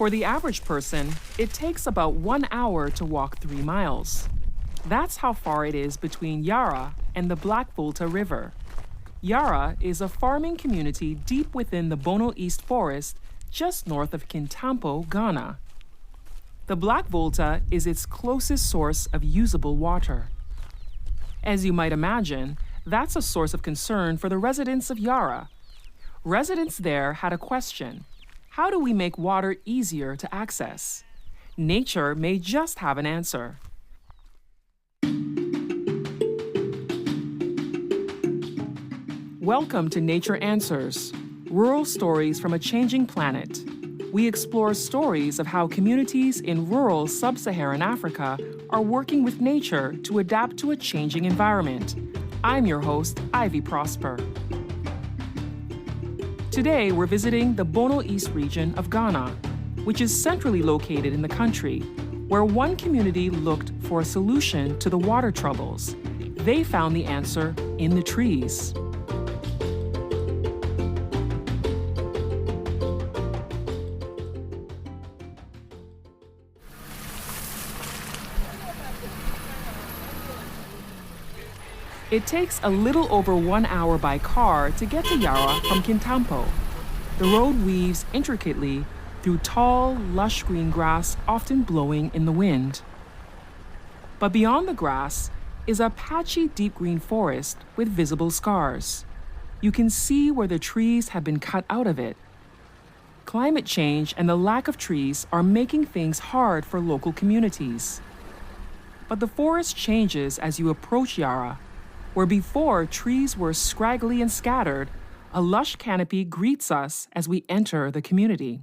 For the average person, it takes about 1 hour to walk 3 miles. That's how far it is between Yaara and the Black Volta River. Yaara is a farming community deep within the Bono East Forest, just north of Kintampo, Ghana. The Black Volta is its closest source of usable water. As you might imagine, that's a source of concern for the residents of Yaara. Residents there had a question: how do we make water easier to access? Nature may just have an answer. Welcome to Nature Answers, rural stories from a changing planet. We explore stories of how communities in rural sub-Saharan Africa are working with nature to adapt to a changing environment. I'm your host, Ivy Prosper. Today, we're visiting the Bono East region of Ghana, which is centrally located in the country, where one community looked for a solution to the water troubles. They found the answer in the trees. It takes a little over 1 hour by car to get to Yaara from Kintampo. The road weaves intricately through tall, lush green grass, often blowing in the wind. But beyond the grass is a patchy deep green forest with visible scars. You can see where the trees have been cut out of it. Climate change and the lack of trees are making things hard for local communities. But the forest changes as you approach Yaara. Where before trees were scraggly and scattered, a lush canopy greets us as we enter the community.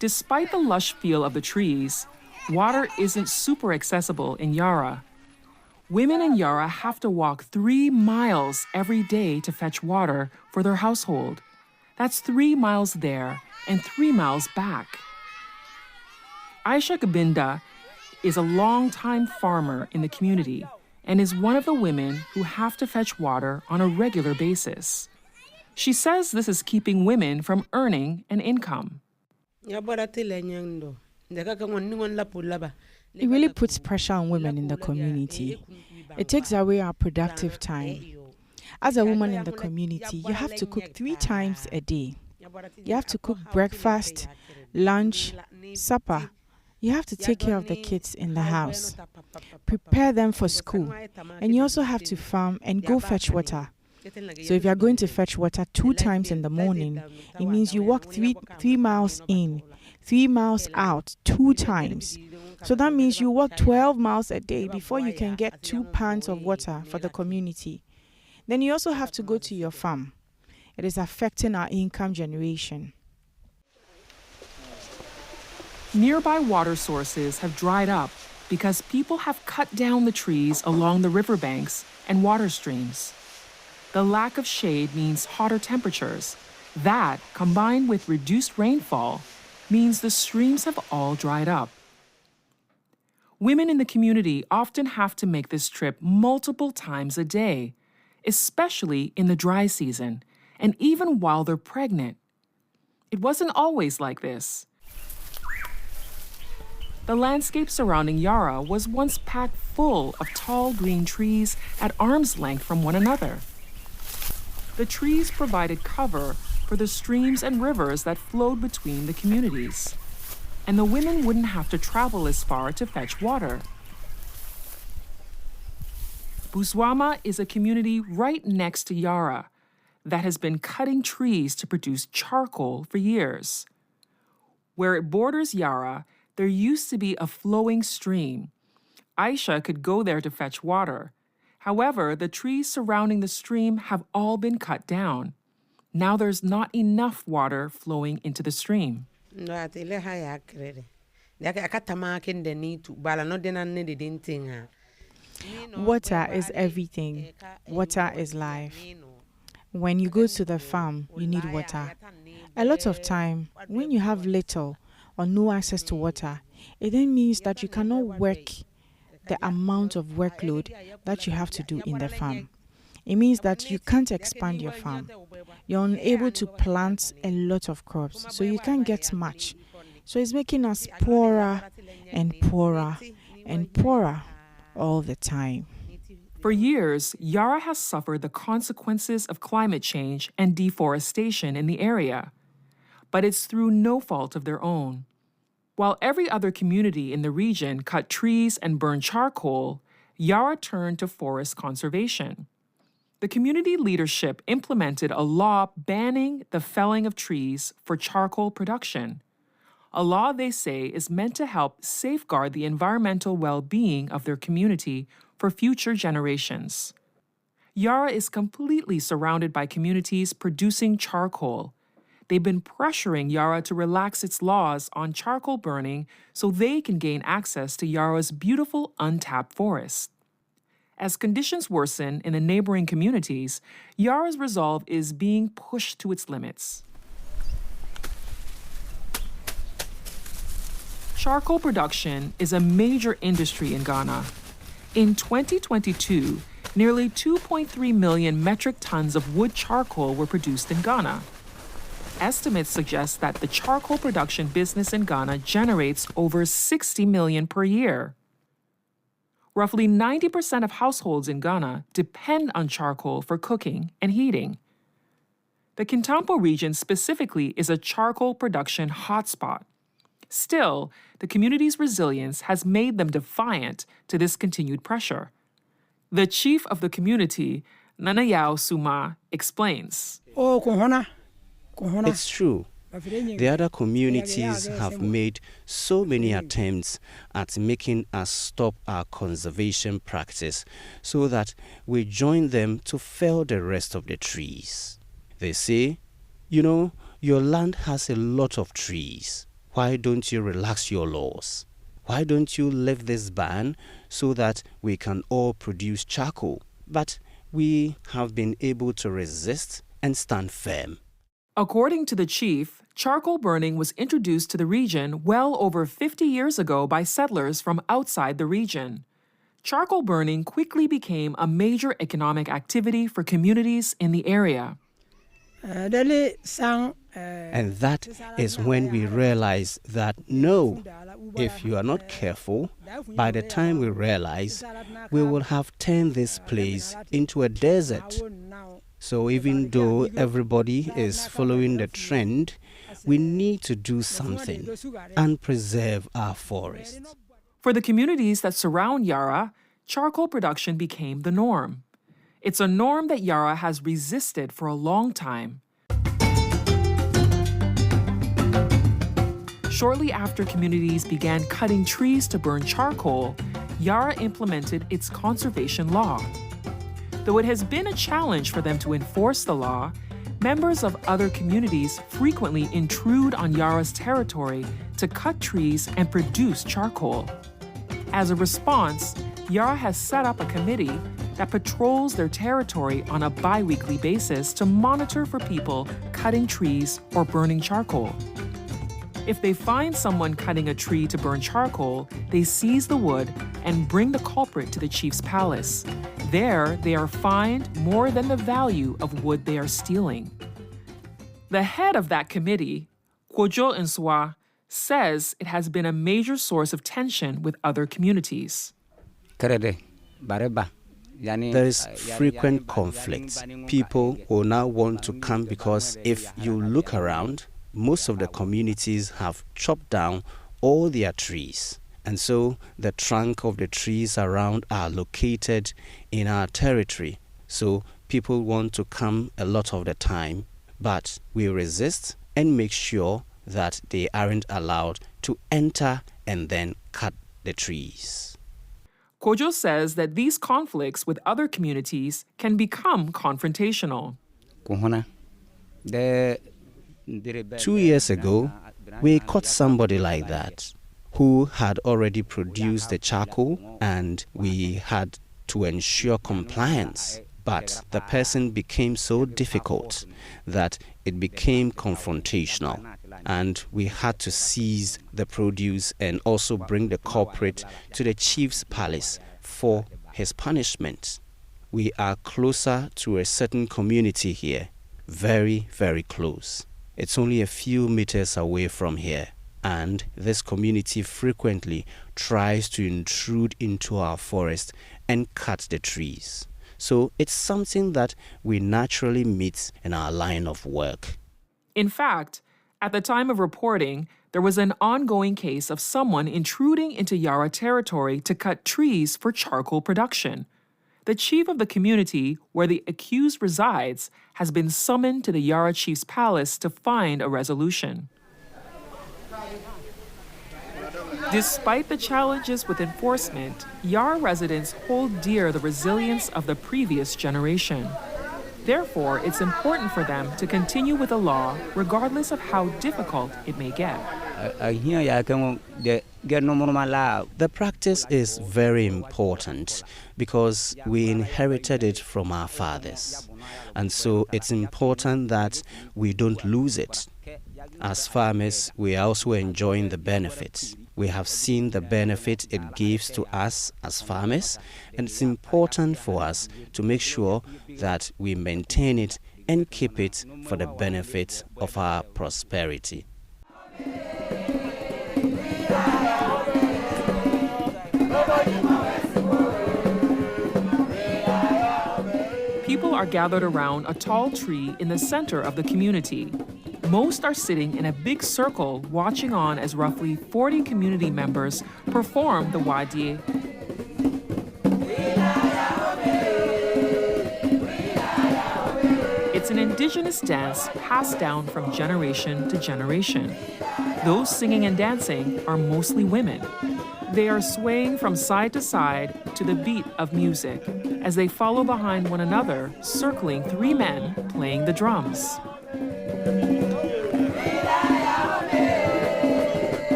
Despite the lush feel of the trees, water isn't super accessible in Yaara. Women in Yaara have to walk 3 miles every day to fetch water for their household. That's 3 miles there and 3 miles back. Aisha Gbinda is a longtime farmer in the community and is one of the women who have to fetch water on a regular basis. She says this is keeping women from earning an income. It really puts pressure on women in the community. It takes away our productive time. As a woman in the community, you have to cook 3 times a day. You have to cook breakfast, lunch, supper. You have to take care of the kids in the house, prepare them for school, and you also have to farm and go fetch water. So if you're going to fetch water 2 times in the morning, it means you walk 3 miles in, 3 miles out 2 times. So that means you walk 12 miles a day before you can get 2 pans of water for the community. Then you also have to go to your farm. It is affecting our income generation. Nearby water sources have dried up because people have cut down the trees along the riverbanks and water streams. The lack of shade means hotter temperatures. That, combined with reduced rainfall, means the streams have all dried up. Women in the community often have to make this trip multiple times a day, especially in the dry season, and even while they're pregnant. It wasn't always like this. The landscape surrounding Yaara was once packed full of tall green trees at arm's length from one another. The trees provided cover for the streams and rivers that flowed between the communities, and the women wouldn't have to travel as far to fetch water. Buswama is a community right next to Yaara that has been cutting trees to produce charcoal for years. Where it borders Yaara, there used to be a flowing stream. Aisha could go there to fetch water. However, the trees surrounding the stream have all been cut down. Now there's not enough water flowing into the stream. Water is everything. Water is life. When you go to the farm, you need water. A lot of time, when you have little or no access to water, it then means that you cannot work the amount of workload that you have to do in the farm. It means that you can't expand your farm. you're unable to plant a lot of crops, so you can't get much. So it's making us poorer and poorer and poorer all the time. For years, Yaara has suffered the consequences of climate change and deforestation in the area. But it's through no fault of their own. While every other community in the region cut trees and burned charcoal, Yaara turned to forest conservation. The community leadership implemented a law banning the felling of trees for charcoal production. A law, they say, is meant to help safeguard the environmental well-being of their community for future generations. Yaara is completely surrounded by communities producing charcoal. They've been pressuring Yaara to relax its laws on charcoal burning so they can gain access to Yaara's beautiful untapped forest. As conditions worsen in the neighboring communities, Yaara's resolve is being pushed to its limits. Charcoal production is a major industry in Ghana. In 2022, nearly 2.3 million metric tons of wood charcoal were produced in Ghana. Estimates suggest that the charcoal production business in Ghana generates over 60 million per year. Roughly 90% of households in Ghana depend on charcoal for cooking and heating. The Kintampo region specifically is a charcoal production hotspot. Still, the community's resilience has made them defiant to this continued pressure. The chief of the community, Nana Yaw Sumaa, explains. It's true. The other communities have made so many attempts at making us stop our conservation practice so that we join them to fell the rest of the trees. They say, your land has a lot of trees. Why don't you relax your laws? Why don't you lift this ban so that we can all produce charcoal? But we have been able to resist and stand firm. According to the chief, charcoal burning was introduced to the region well over 50 years ago by settlers from outside the region. Charcoal burning quickly became a major economic activity for communities in the area. And that is when we realize that no, if you are not careful, by the time we realize, we will have turned this place into a desert. So even though everybody is following the trend, we need to do something and preserve our forests. For the communities that surround Yaara, charcoal production became the norm. It's a norm that Yaara has resisted for a long time. Shortly after communities began cutting trees to burn charcoal, Yaara implemented its conservation law. Though it has been a challenge for them to enforce the law, members of other communities frequently intrude on Yaara's territory to cut trees and produce charcoal. As a response, Yaara has set up a committee that patrols their territory on a bi-weekly basis to monitor for people cutting trees or burning charcoal. If they find someone cutting a tree to burn charcoal, they seize the wood and bring the culprit to the chief's palace. There, they are fined more than the value of wood they are stealing. The head of that committee, Kwojo Nswa, says it has been a major source of tension with other communities. There is frequent conflict. People will now want to come because if you look around, most of the communities have chopped down all their trees. And so the trunk of the trees around are located in our territory. So people want to come a lot of the time, but we resist and make sure that they aren't allowed to enter and then cut the trees. Kwojo says that these conflicts with other communities can become confrontational. 2 years ago, we caught somebody like that who had already produced the charcoal and we had to ensure compliance. But the person became so difficult that it became confrontational and we had to seize the produce and also bring the culprit to the chief's palace for his punishment. We are closer to a certain community here. very, very close. It's only a few meters away from here, and this community frequently tries to intrude into our forest and cut the trees. So it's something that we naturally meet in our line of work. In fact, at the time of reporting, there was an ongoing case of someone intruding into Yaara territory to cut trees for charcoal production. The chief of the community where the accused resides has been summoned to the Yaara chief's palace to find a resolution. Despite the challenges with enforcement, Yaara residents hold dear the resilience of the previous generation. Therefore, it's important for them to continue with the law regardless of how difficult it may get. The practice is very important because we inherited it from our fathers. And so it's important that we don't lose it. As farmers, we are also enjoying the benefits. We have seen the benefit it gives to us as farmers, and it's important for us to make sure that we maintain it and keep it for the benefit of our prosperity. People are gathered around a tall tree in the center of the community. Most are sitting in a big circle watching on as roughly 40 community members perform the wadie. It's an indigenous dance passed down from generation to generation. Those singing and dancing are mostly women. They are swaying from side to side to the beat of music as they follow behind one another, circling three men playing the drums.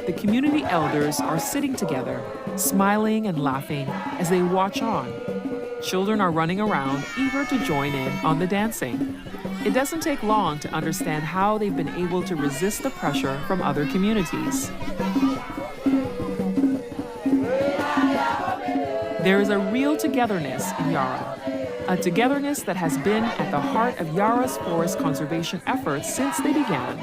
The community elders are sitting together, smiling and laughing as they watch on. Children are running around, eager to join in on the dancing. It doesn't take long to understand how they've been able to resist the pressure from other communities. There is a real togetherness in Yaara, a togetherness that has been at the heart of Yaara's forest conservation efforts since they began.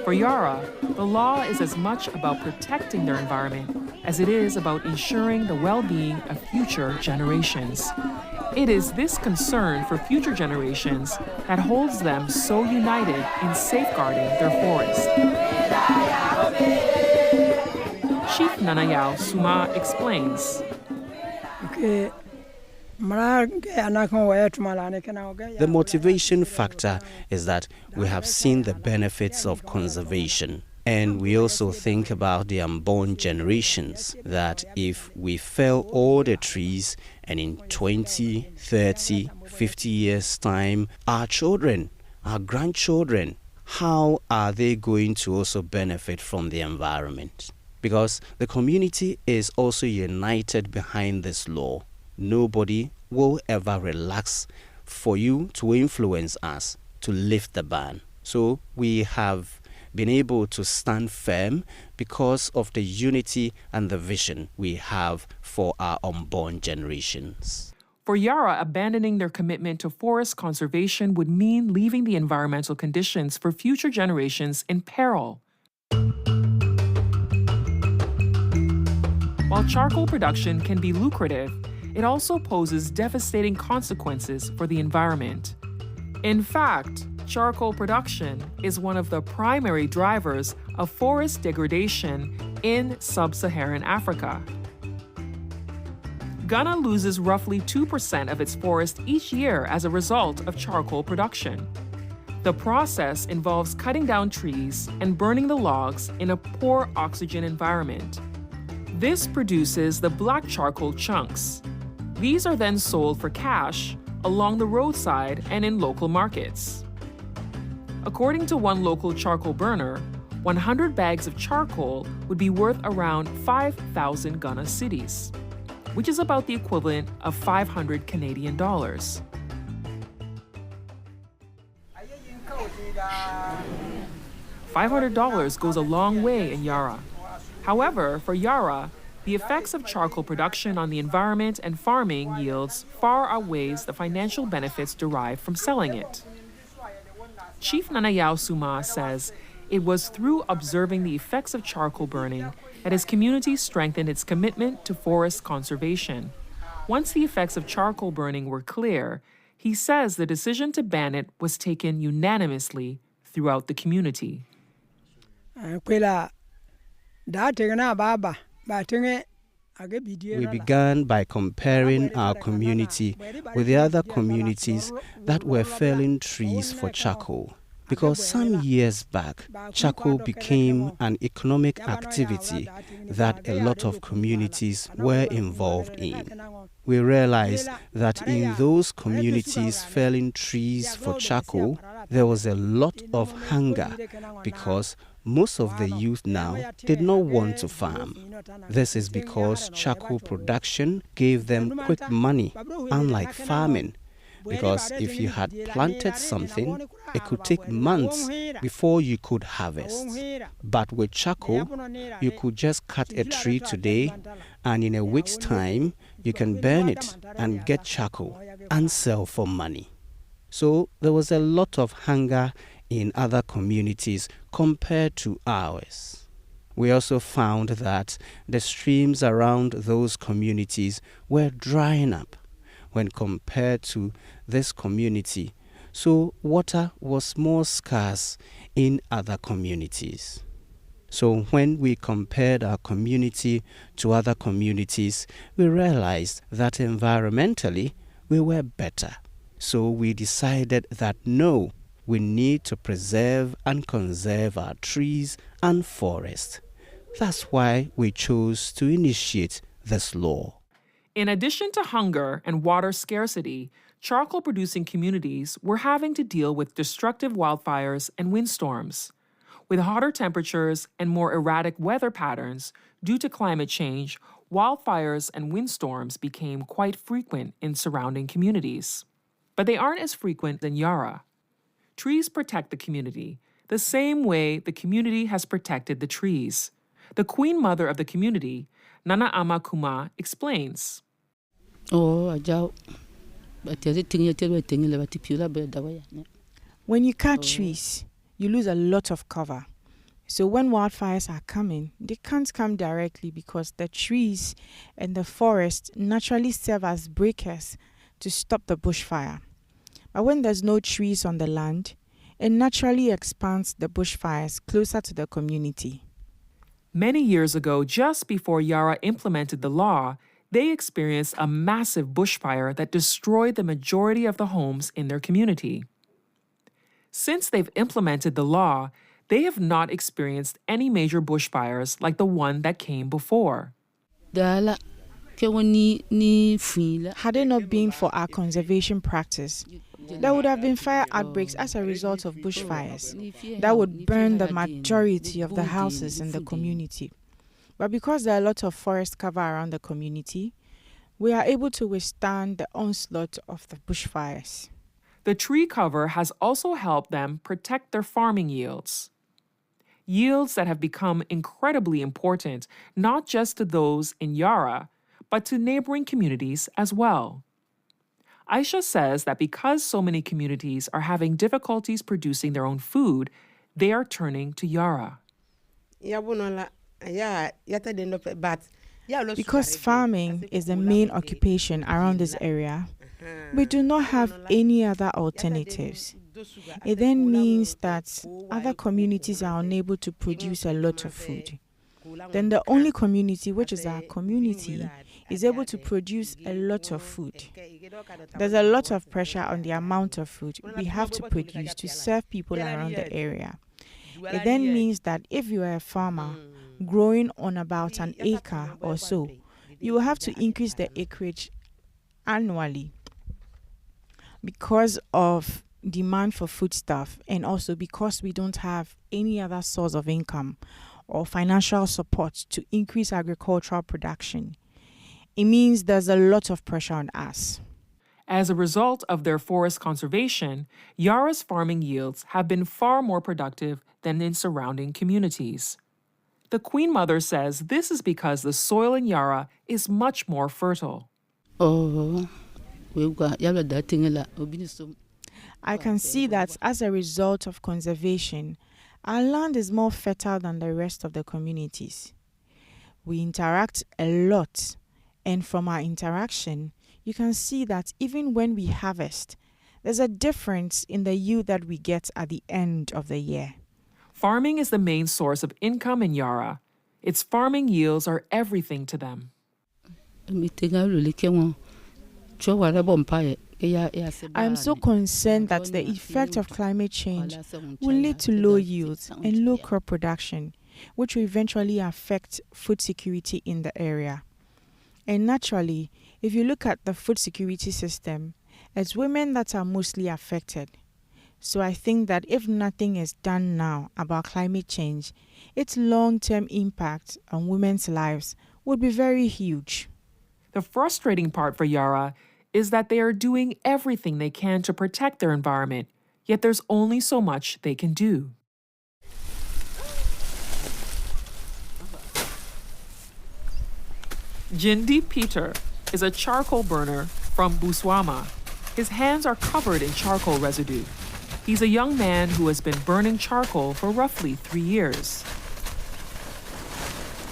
For Yaara, the law is as much about protecting their environment as it is about ensuring the well-being of future generations. It is this concern for future generations that holds them so united in safeguarding their forest. Chief Nana Yaw Sumaa explains. The motivation factor is that we have seen the benefits of conservation. And we also think about the unborn generations, that if we fell all the trees and in 20, 30, 50 years' time, our children, our grandchildren, how are they going to also benefit from the environment? Because the community is also united behind this law. Nobody will ever relax for you to influence us to lift the ban. So we have been able to stand firm because of the unity and the vision we have for our unborn generations. For Yaara, abandoning their commitment to forest conservation would mean leaving the environmental conditions for future generations in peril. While charcoal production can be lucrative, it also poses devastating consequences for the environment. In fact, charcoal production is one of the primary drivers of forest degradation in sub-Saharan Africa. Ghana loses roughly 2% of its forest each year as a result of charcoal production. The process involves cutting down trees and burning the logs in a poor oxygen environment. This produces the black charcoal chunks. These are then sold for cash along the roadside and in local markets. According to one local charcoal burner, 100 bags of charcoal would be worth around 5,000 Ghana cedis, which is about the equivalent of 500 Canadian dollars. $500 goes a long way in Yaara. However, for Yaara, The effects of charcoal production on the environment and farming yields far outweighs the financial benefits derived from selling it. Chief Nana Yaw Sumaa says it was through observing the effects of charcoal burning that his community strengthened its commitment to forest conservation. Once the effects of charcoal burning were clear, he says the decision to ban it was taken unanimously throughout the community. We began by comparing our community with the other communities that were felling trees for charcoal. Because some years back, charcoal became an economic activity that a lot of communities were involved in. We realized that in those communities felling trees for charcoal, there was a lot of hunger because most of the youth now did not want to farm. This is because charcoal production gave them quick money, unlike farming. Because if you had planted something, it could take months before you could harvest. But with charcoal, you could just cut a tree today, and in a week's time, you can burn it and get charcoal and sell for money. So there was a lot of hunger in other communities compared to ours. We also found that the streams around those communities were drying up when compared to this community, so water was more scarce in other communities. So when we compared our community to other communities, we realized that environmentally we were better. So we decided that no, we need to preserve and conserve our trees and forests. That's why we chose to initiate this law. In addition to hunger and water scarcity, charcoal-producing communities were having to deal with destructive wildfires and windstorms. With hotter temperatures and more erratic weather patterns due to climate change, wildfires and windstorms became quite frequent in surrounding communities. But they aren't as frequent in Yaara. Trees protect the community, the same way the community has protected the trees. The queen mother of the community, Nana Ama Kuma, explains. When you cut trees, you lose a lot of cover. So when wildfires are coming, they can't come directly because the trees and the forest naturally serve as breakers to stop the bushfire. But when there's no trees on the land, it naturally expands the bushfires closer to the community. Many years ago, just before Yaara implemented the law, they experienced a massive bushfire that destroyed the majority of the homes in their community. Since they've implemented the law, they have not experienced any major bushfires like the one that came before. Had it not been for our conservation practice, there would have been fire outbreaks as a result of bushfires that would burn the majority of the houses in the community. But because there are a lot of forest cover around the community, we are able to withstand the onslaught of the bushfires. The tree cover has also helped them protect their farming yields. Yields that have become incredibly important, not just to those in Yaara, but to neighboring communities as well. Aisha says that because so many communities are having difficulties producing their own food, they are turning to Yaara. Because farming is the main occupation around this area, we do not have any other alternatives. It then means that other communities are unable to produce a lot of food. Then the only community, which is our community, is able to produce a lot of food. There's a lot of pressure on the amount of food we have to produce to serve people around the area. It then means that if you are a farmer growing on about an acre or so, you will have to increase the acreage annually because of demand for foodstuff and also because we don't have any other source of income or financial support to increase agricultural production. It means there's a lot of pressure on us. As a result of their forest conservation, Yaara's farming yields have been far more productive than in surrounding communities. The Queen Mother says this is because the soil in Yaara is much more fertile. I can see that as a result of conservation, our land is more fertile than the rest of the communities. We interact a lot, and from our interaction, you can see that even when we harvest, there's a difference in the yield that we get at the end of the year. Farming is the main source of income in Yaara. Its farming yields are everything to them. I am so concerned that the effect of climate change will lead to low yields and low crop production, which will eventually affect food security in the area. And naturally, if you look at the food security system, it's women that are mostly affected. So I think that if nothing is done now about climate change, its long-term impact on women's lives would be very huge. The frustrating part for Yaara is that they are doing everything they can to protect their environment, yet there's only so much they can do. Jindi Peter is a charcoal burner from Botswana. His hands are covered in charcoal residue. He's a young man who has been burning charcoal for roughly 3 years.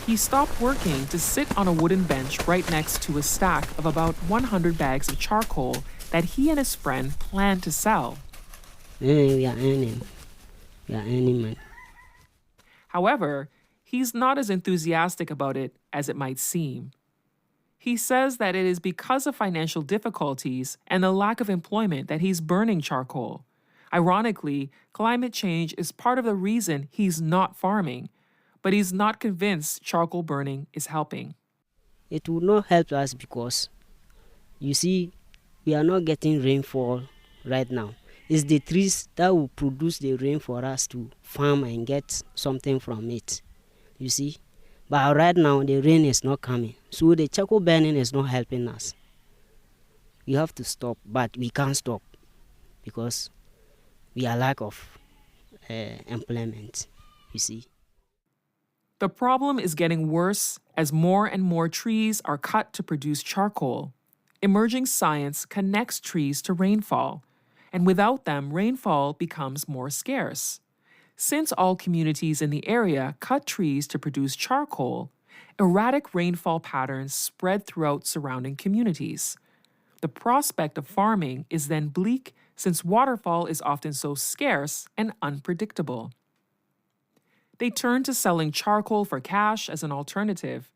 He stopped working to sit on a wooden bench right next to a stack of about 100 bags of charcoal that he and his friend plan to sell. We are earning money. However, he's not as enthusiastic about it as it might seem. He says that it is because of financial difficulties and the lack of employment that he's burning charcoal. Ironically, climate change is part of the reason he's not farming, but he's not convinced charcoal burning is helping. It will not help us because, you see, we are not getting rainfall right now. It's the trees that will produce the rain for us to farm and get something from it, you see. But right now, the rain is not coming, so the charcoal burning is not helping us. We have to stop, but we can't stop because we are lack of employment, you see. The problem is getting worse as more and more trees are cut to produce charcoal. Emerging science connects trees to rainfall, and without them, rainfall becomes more scarce. Since all communities in the area cut trees to produce charcoal, erratic rainfall patterns spread throughout surrounding communities. The prospect of farming is then bleak since waterfall is often so scarce and unpredictable. They turn to selling charcoal for cash as an alternative.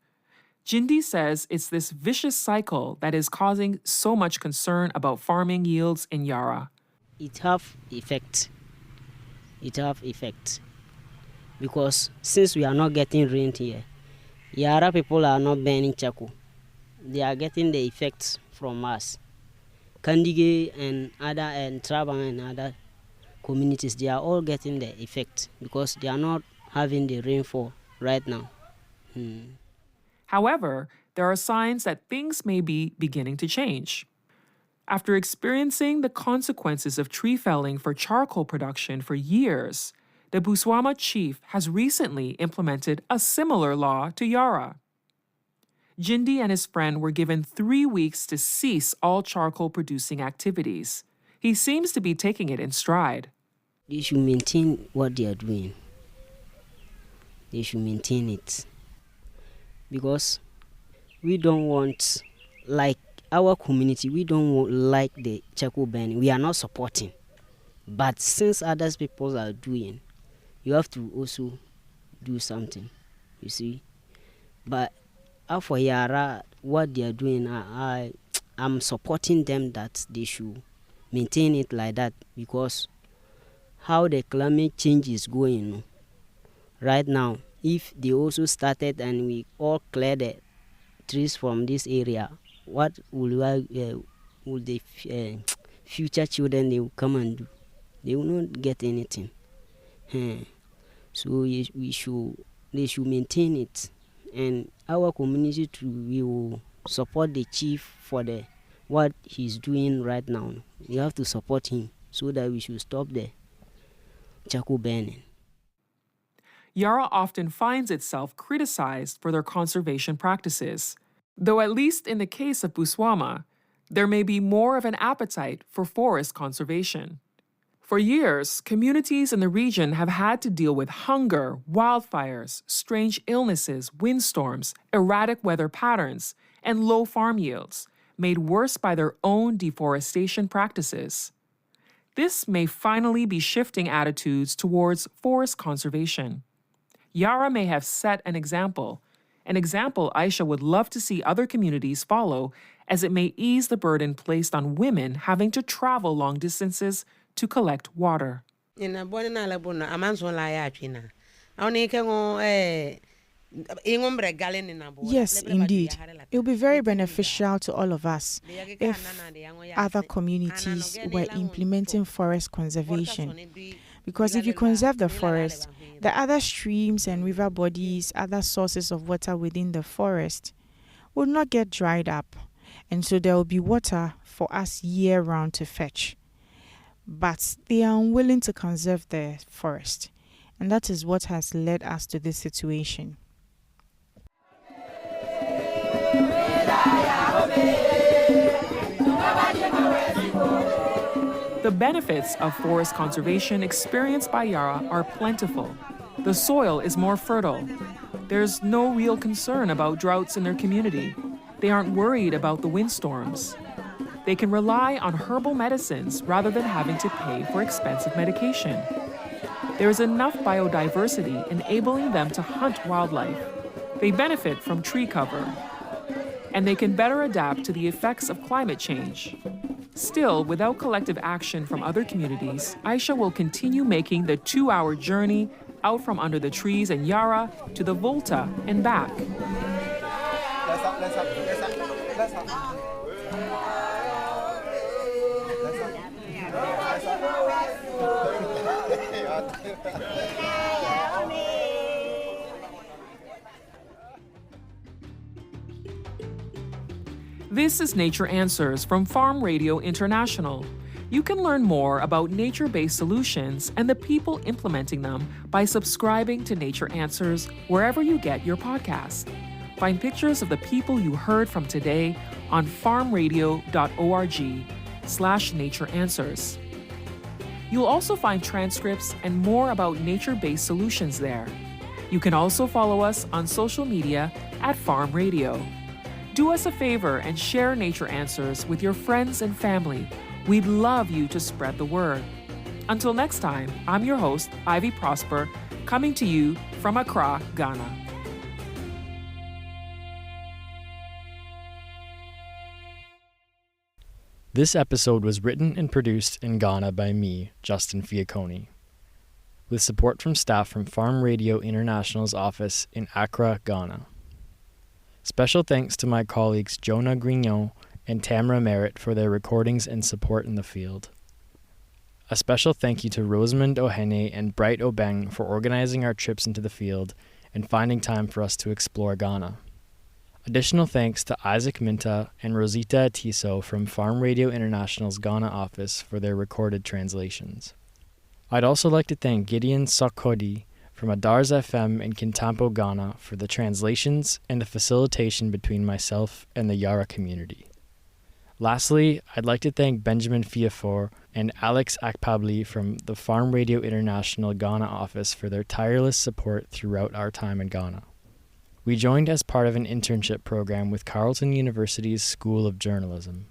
Jindi says it's this vicious cycle that is causing so much concern about farming yields in Yaara. It have effect because since we are not getting rain here, Yaara people are not burning charcoal. They are getting the effects from us. Kandige and Trabang and other communities, they are all getting the effect because they are not having the rainfall right now. However, there are signs that things may be beginning to change. After experiencing the consequences of tree felling for charcoal production for years, the Botswana chief has recently implemented a similar law to Yaara. Jindi and his friend were given 3 weeks to cease all charcoal producing activities. He seems to be taking it in stride. They should maintain what they are doing. They should maintain it. Because we don't want, like our community, we don't want like the charcoal burning. We are not supporting. But since other people are doing, you have to also do something, you see. But for Yaara, what they are doing, I'm supporting them that they should maintain it like that because how the climate change is going right now, if they also started and we all clear the trees from this area, what will the future children they will come and do? They will not get anything. So they should maintain it. And our community too, we will support the chief for what he's doing right now. We have to support him so that we should stop the charcoal burning. Yaara often finds itself criticized for their conservation practices. Though at least in the case of Botswana, there may be more of an appetite for forest conservation. For years, communities in the region have had to deal with hunger, wildfires, strange illnesses, windstorms, erratic weather patterns, and low farm yields, made worse by their own deforestation practices. This may finally be shifting attitudes towards forest conservation. Yaara may have set an example Aisha would love to see other communities follow, as it may ease the burden placed on women having to travel long distances to collect water. Yes, indeed. It will be very beneficial to all of us if other communities were implementing forest conservation. Because if you conserve the forest, the other streams and river bodies, other sources of water within the forest will not get dried up. And so there will be water for us year-round to fetch. But they are unwilling to conserve the forest. And that is what has led us to this situation. The benefits of forest conservation experienced by Yaara are plentiful. The soil is more fertile. There's no real concern about droughts in their community. They aren't worried about the windstorms. They can rely on herbal medicines rather than having to pay for expensive medication. There is enough biodiversity enabling them to hunt wildlife. They benefit from tree cover. And they can better adapt to the effects of climate change. Still, without collective action from other communities, Aisha will continue making the 2-hour journey out from under the trees in Yaara to the Volta and back. This is Nature Answers from Farm Radio International. You can learn more about nature-based solutions and the people implementing them by subscribing to Nature Answers wherever you get your podcasts. Find pictures of the people you heard from today on farmradio.org/natureanswers. You'll also find transcripts and more about nature-based solutions there. You can also follow us on social media at Farm Radio. Do us a favor and share Nature Answers with your friends and family. We'd love you to spread the word. Until next time, I'm your host, Ivy Prosper, coming to you from Accra, Ghana. This episode was written and produced in Ghana by me, Justin Fiacconi, with support from staff from Farm Radio International's office in Accra, Ghana. Special thanks to my colleagues Jonah Grignon and Tamara Merritt for their recordings and support in the field. A special thank you to Rosamond Ohene and Bright Obeng for organizing our trips into the field and finding time for us to explore Ghana. Additional thanks to Isaac Minta and Rosita Atiso from Farm Radio International's Ghana office for their recorded translations. I'd also like to thank Gideon Sokodi from Adars FM in Kintampo, Ghana for the translations and the facilitation between myself and the Yaara community. Lastly, I'd like to thank Benjamin Fiafor and Alex Akpabli from the Farm Radio International Ghana office for their tireless support throughout our time in Ghana. We joined as part of an internship program with Carleton University's School of Journalism.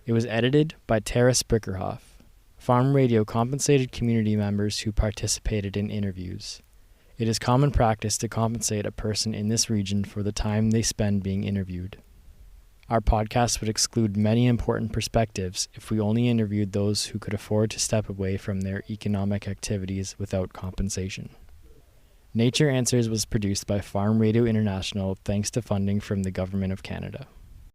It was edited by Tara Sprickerhoff. Farm Radio compensated community members who participated in interviews. It is common practice to compensate a person in this region for the time they spend being interviewed. Our podcast would exclude many important perspectives if we only interviewed those who could afford to step away from their economic activities without compensation. Nature Answers was produced by Farm Radio International thanks to funding from the Government of Canada.